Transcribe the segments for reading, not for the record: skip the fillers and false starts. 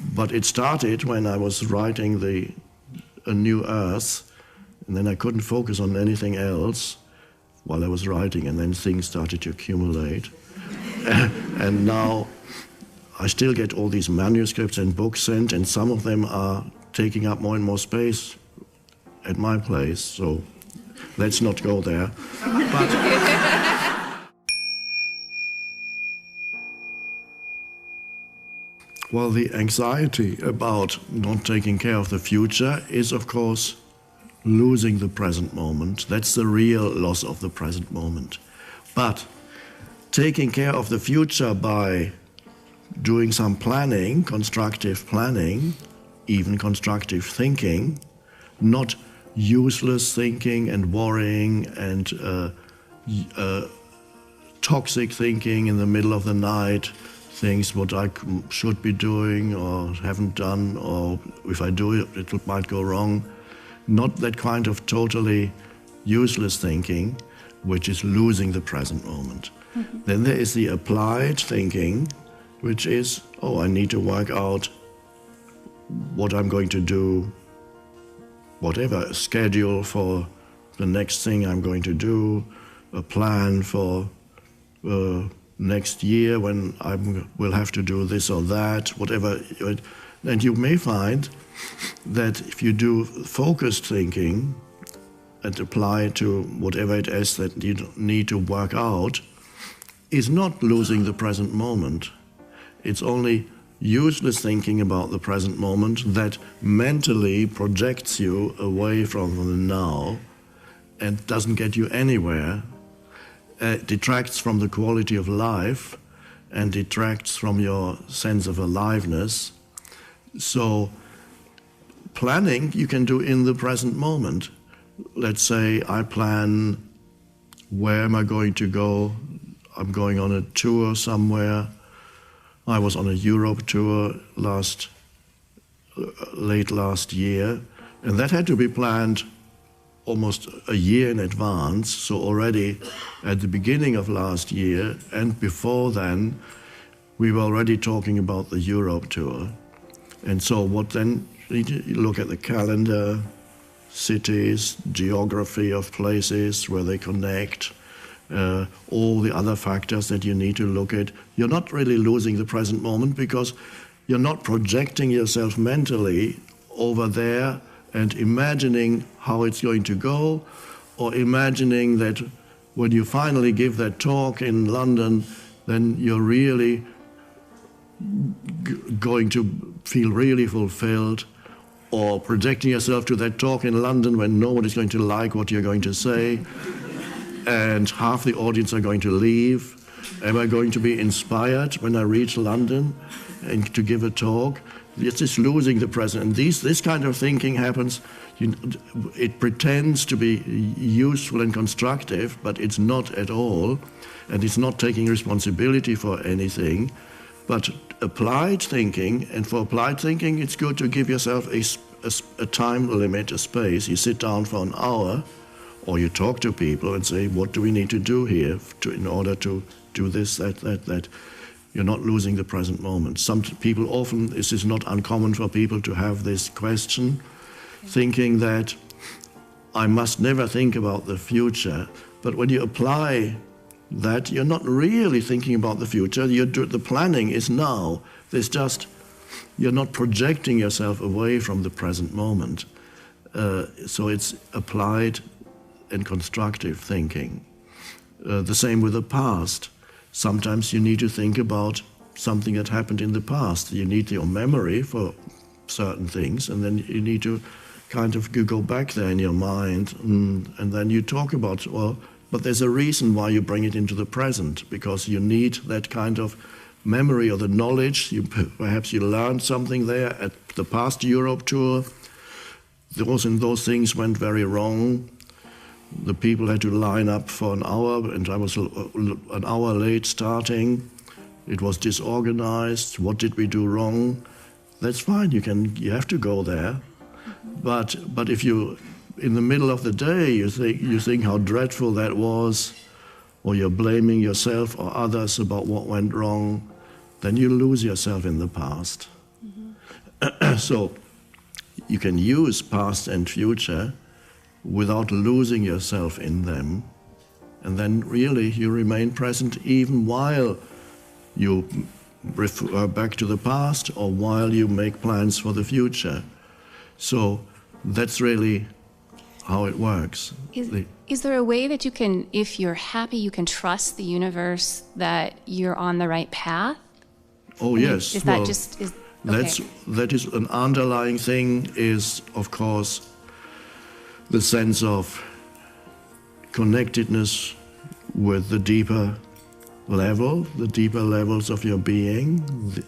But it started when I was writing A New Earth, and then I couldn't focus on anything else while I was writing, and then things started to accumulate. And now I still get all these manuscripts and books sent, and some of them are taking up more and more space at my place, so let's not go there. Well, the anxiety about not taking care of the future is, of course, losing the present moment. That's the real loss of the present moment. But taking care of the future by doing some planning, constructive planning, even constructive thinking, not useless thinking and worrying and toxic thinking in the middle of the night, things what I should be doing or haven't done, or if I do it, it might go wrong. Not that kind of totally useless thinking, which is losing the present moment. Mm-hmm. Then there is the applied thinking, which is, I need to work out what I'm going to do, whatever, a schedule for the next thing I'm going to do, a plan for next year when I will have to do this or that, whatever. And you may find that if you do focused thinking and apply to whatever it is that you need to work out, is not losing the present moment. It's only useless thinking about the present moment that mentally projects you away from the now and doesn't get you anywhere. Detracts from the quality of life and detracts from your sense of aliveness. So planning you can do in the present moment. Let's say I plan, where am I going to go? I'm going on a tour somewhere. I was on a Europe tour late last year, and that had to be planned almost a year in advance. So already at the beginning of last year and before then, we were already talking about the Europe tour. And so what then, you look at the calendar, cities, geography of places where they connect, all the other factors that you need to look at. You're not really losing the present moment because you're not projecting yourself mentally over there and imagining how it's going to go, or imagining that when you finally give that talk in London, then you're really going to feel really fulfilled, or projecting yourself to that talk in London when nobody's going to like what you're going to say, and half the audience are going to leave. Am I going to be inspired when I reach London and to give a talk? It's just losing the present. And this kind of thinking happens, it pretends to be useful and constructive, but it's not at all. And it's not taking responsibility for anything. But applied thinking, and for applied thinking, it's good to give yourself a time limit, a space. You sit down for an hour, or you talk to people and say, what do we need to do here in order to do this, that. You're not losing the present moment. Some people often, this is not uncommon for people to have this question, thinking that I must never think about the future. But when you apply that, you're not really thinking about the future. The planning is now. You're not projecting yourself away from the present moment. So it's applied and constructive thinking. The same with the past. Sometimes you need to think about something that happened in the past. You need your memory for certain things, and then you need to kind of go back there in your mind, and then you talk about, but there's a reason why you bring it into the present, because you need that kind of memory or the knowledge. Perhaps you learned something there at the past Europe tour. Those things went very wrong. The people had to line up for an hour, and I was an hour late starting. It was disorganized. What did we do wrong? That's fine. You have to go there. But if you, in the middle of the day, you think how dreadful that was, or you're blaming yourself or others about what went wrong, then you lose yourself in the past. Mm-hmm. So you can use past and future without losing yourself in them. And then really you remain present even while you refer back to the past or while you make plans for the future. So that's really how it works. Is there a way that you can, if you're happy, you can trust the universe that you're on the right path? Oh, yes. Is that just... Okay. That is an underlying thing is, of course, the sense of connectedness with the deeper level, the deeper levels of your being,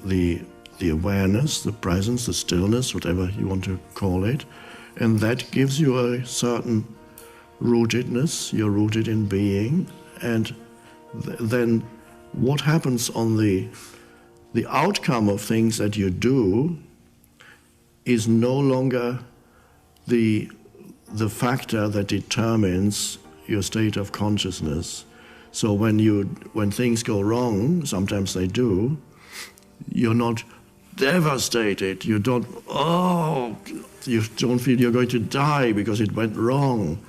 the awareness, the presence, the stillness, whatever you want to call it. And that gives you a certain rootedness, you're rooted in being. And then what happens on the outcome of things that you do is no longer the factor that determines your state of consciousness. So when things go wrong, sometimes they do, you're not devastated. You don't feel you're going to die because it went wrong.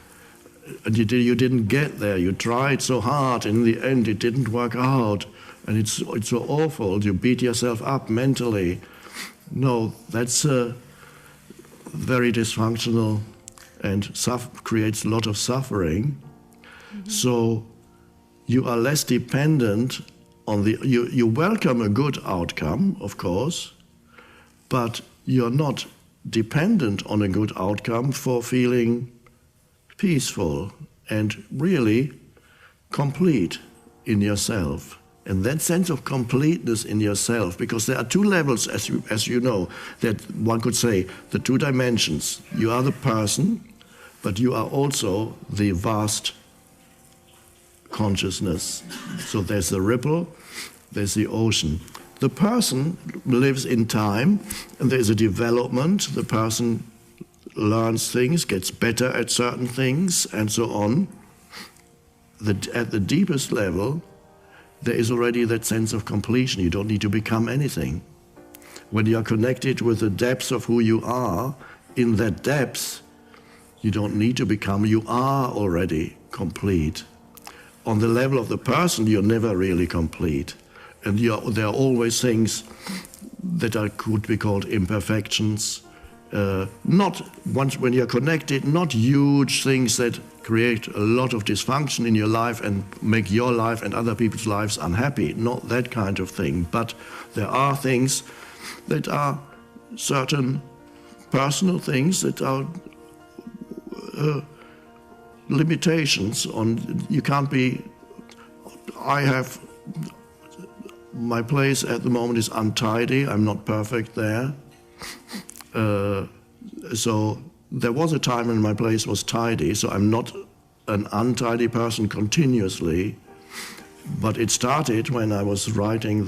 And you didn't get there. You tried so hard, and in the end it didn't work out. And it's so awful. You beat yourself up mentally. No, that's very dysfunctional and creates a lot of suffering. Mm-hmm. So you are less dependent on you welcome a good outcome, of course, but you're not dependent on a good outcome for feeling peaceful and really complete in yourself. And that sense of completeness in yourself, because there are two levels, as you know, that one could say, the two dimensions. You are the person, but you are also the vast consciousness. So there's the ripple, there's the ocean. The person lives in time, and there's a development. The person learns things, gets better at certain things, and so on. At the deepest level, there is already that sense of completion. You don't need to become anything. When you are connected with the depths of who you are, in that depth, you don't need to become, you are already complete. On the level of the person, you're never really complete. And there are always things that could be called imperfections. When you're connected, not huge things that create a lot of dysfunction in your life and make your life and other people's lives unhappy. Not that kind of thing. But there are things that are certain personal things that are limitations on. You can't be. My place at the moment is untidy. I'm not perfect there. So there was a time when my place was tidy, so I'm not an untidy person continuously, but it started when I was writing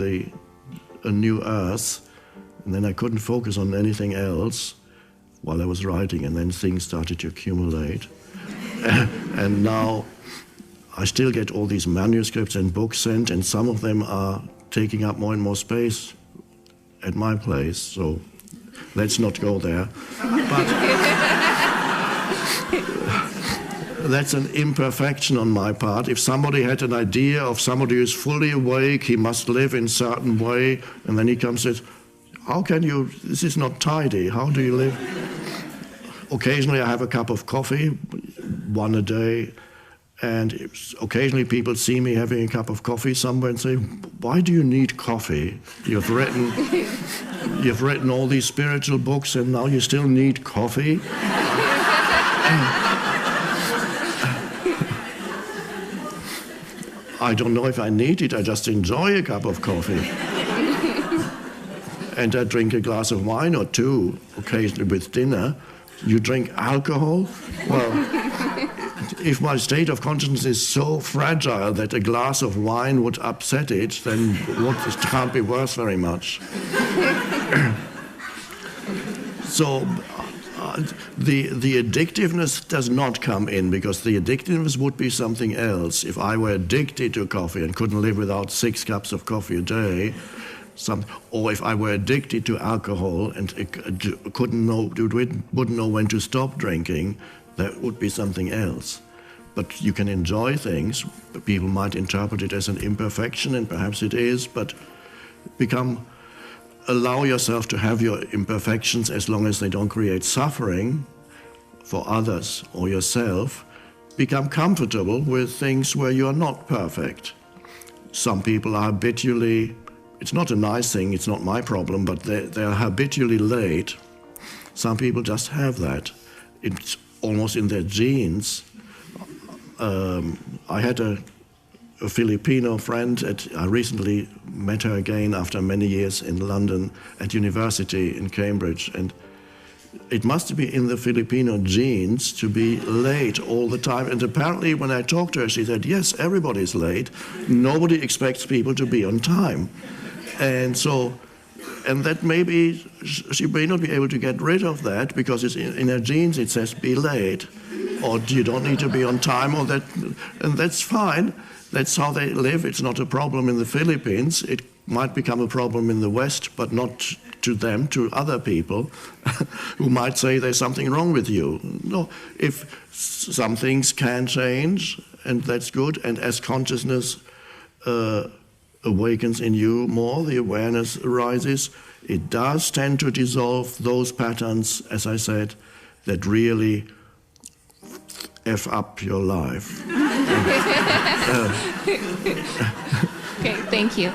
A New Earth, and then I couldn't focus on anything else while I was writing, and then things started to accumulate. And now I still get all these manuscripts and books sent, and some of them are taking up more and more space at my place, so let's not go there. But that's an imperfection on my part. If somebody had an idea of somebody who's fully awake, he must live in a certain way, and then he comes and says, this is not tidy, how do you live? Occasionally I have a cup of coffee, one a day, and occasionally people see me having a cup of coffee somewhere and say, why do you need coffee? You've written all these spiritual books and now you still need coffee? I don't know if I need it, I just enjoy a cup of coffee. And I drink a glass of wine or two, occasionally with dinner. You drink alcohol? Well, if my state of consciousness is so fragile that a glass of wine would upset it, then it can't be worth very much. So the addictiveness does not come in, because the addictiveness would be something else. If I were addicted to coffee and couldn't live without 6 cups of coffee a day, or if I were addicted to alcohol and wouldn't know when to stop drinking, that would be something else. But you can enjoy things. People might interpret it as an imperfection, and perhaps it is, but allow yourself to have your imperfections as long as they don't create suffering for others or yourself. Become comfortable with things where you are not perfect. Some people are habitually, it's not a nice thing, it's not my problem, but they are habitually late. Some people just have that. It's almost in their genes. I had a Filipino friend. I recently met her again after many years in London at university in Cambridge, and it must be in the Filipino genes to be late all the time. And apparently when I talked to her, she said, yes, everybody's late. Nobody expects people to be on time. And that maybe she may not be able to get rid of that because it's in her genes. It says be late, or you don't need to be on time, and that's fine. That's how they live. It's not a problem in the Philippines. It might become a problem in the West, but not to them, to other people who might say there's something wrong with you. No, if some things can change, and that's good, and as consciousness awakens in you more, the awareness arises, it does tend to dissolve those patterns, as I said, that really F up your life. Okay, thank you.